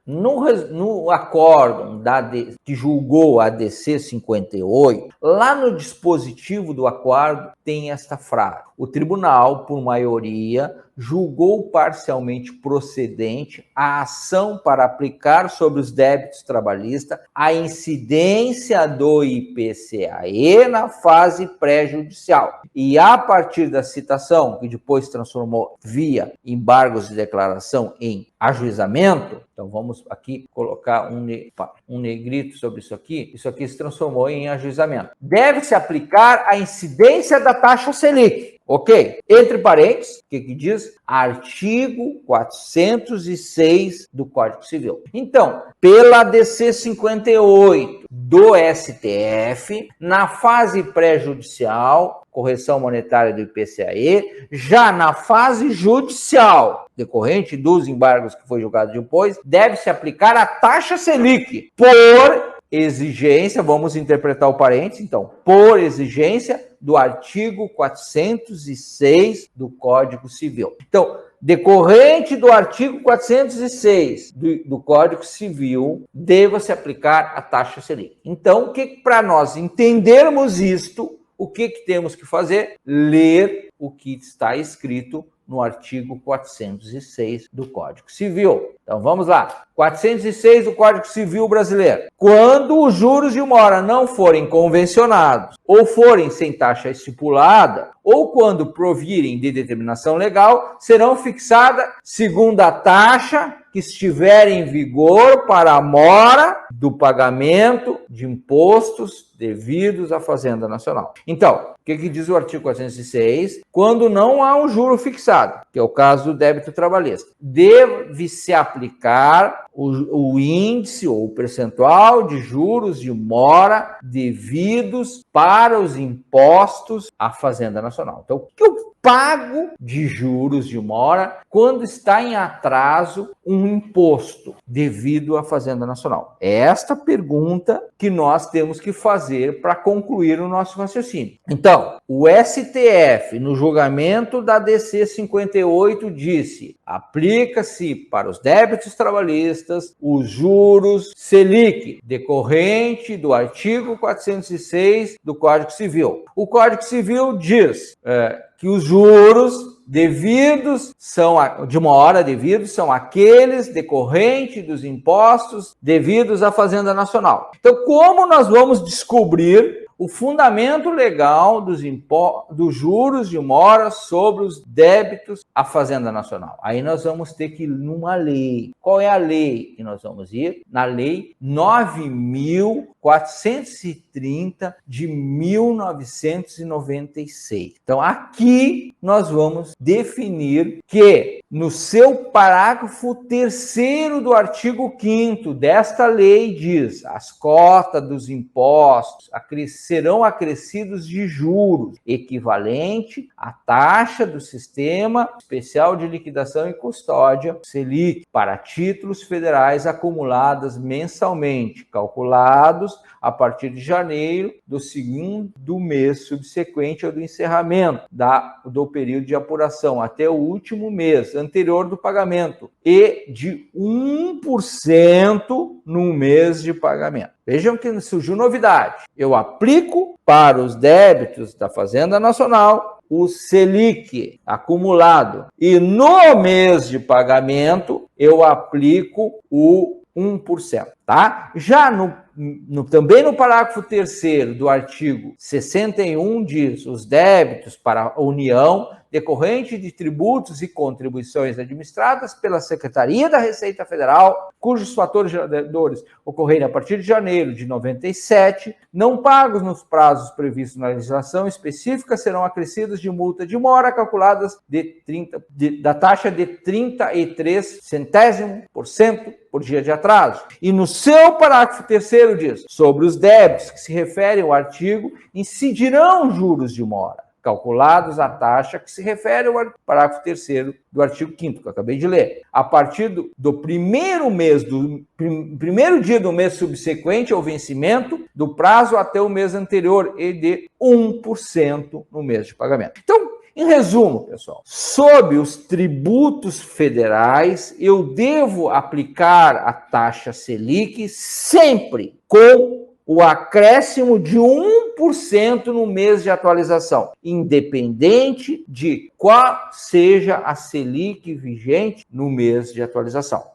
No acórdão que julgou a DC 58, lá no dispositivo do acórdão tem esta frase: o tribunal, por maioria, julgou parcialmente procedente a ação para aplicar sobre os débitos trabalhistas a incidência do IPCAE na fase pré-judicial. E a partir da citação, que depois transformou via embargos de declaração em ajuizamento, então vamos aqui colocar um negrito sobre isso aqui se transformou em ajuizamento. Deve-se aplicar a incidência da taxa Selic. Ok? Entre parênteses, o que diz? Artigo 406 do Código Civil. Então, pela DC 58 do STF, na fase pré-judicial, correção monetária do IPCAE, já na fase judicial, decorrente dos embargos que foi julgado depois, deve-se aplicar a taxa Selic por exigência, vamos interpretar o parênteses, então, por exigência do artigo 406 do Código Civil. Então, decorrente do artigo 406 do Código Civil, deva-se aplicar a taxa Selic. Então, para nós entendermos isto, o que temos que fazer? Ler o que está escrito no artigo 406 do Código Civil. Então, vamos lá. 406 do Código Civil brasileiro. Quando os juros de mora não forem convencionados ou forem sem taxa estipulada, ou quando provirem de determinação legal, serão fixadas segundo a taxa que estiver em vigor para a mora do pagamento de impostos devidos à Fazenda Nacional. Então, o que diz o artigo 406? Quando não há um juro fixado, que é o caso do débito trabalhista, deve-se aplicar o índice ou o percentual de juros de mora devidos para os impostos à Fazenda Nacional. Então, o que eu pago de juros de mora quando está em atraso um imposto devido à Fazenda Nacional? É esta pergunta que nós temos que fazer para concluir o nosso raciocínio. Então, o STF, no julgamento da DC 58, disse: aplica-se para os débitos trabalhistas os juros Selic, decorrente do artigo 406 do Código Civil. O Código Civil diz que os juros de mora devidos são aqueles decorrentes dos impostos devidos à Fazenda Nacional. Então, como nós vamos descobrir o fundamento legal dos juros de mora sobre os débitos à Fazenda Nacional? Aí nós vamos ter que ir numa lei. Qual é a lei que nós vamos ir? Na Lei 9.430 de 1996. Então, aqui nós vamos definir que, no seu parágrafo 3º do artigo 5º desta lei, diz: as cotas dos impostos serão acrescidos de juros equivalente à taxa do Sistema Especial de Liquidação e Custódia, Selic, para títulos federais acumuladas mensalmente, calculados a partir de janeiro do segundo mês subsequente ao do encerramento do período de apuração até o último mês anterior do pagamento e de 1% no mês de pagamento. Vejam que surgiu novidade. Eu aplico para os débitos da Fazenda Nacional o Selic acumulado e no mês de pagamento eu aplico o 1%, tá? Já também no parágrafo 3º do artigo 61 diz: os débitos para a União decorrente de tributos e contribuições administradas pela Secretaria da Receita Federal, cujos fatores geradores ocorrerem a partir de janeiro de 97, não pagos nos prazos previstos na legislação específica, serão acrescidos de multa de mora calculadas da taxa de 33 centésimos% por dia de atraso. E no seu parágrafo 3º diz: sobre os débitos que se referem ao artigo, incidirão juros de mora, calculados à taxa que se refere ao parágrafo 3º do artigo 5º, que eu acabei de ler, a partir do primeiro dia do mês subsequente ao vencimento do prazo até o mês anterior e de 1% no mês de pagamento. Então, Em resumo, pessoal, sob os tributos federais, eu devo aplicar a taxa Selic sempre com o acréscimo de 1% no mês de atualização, independente de qual seja a Selic vigente no mês de atualização.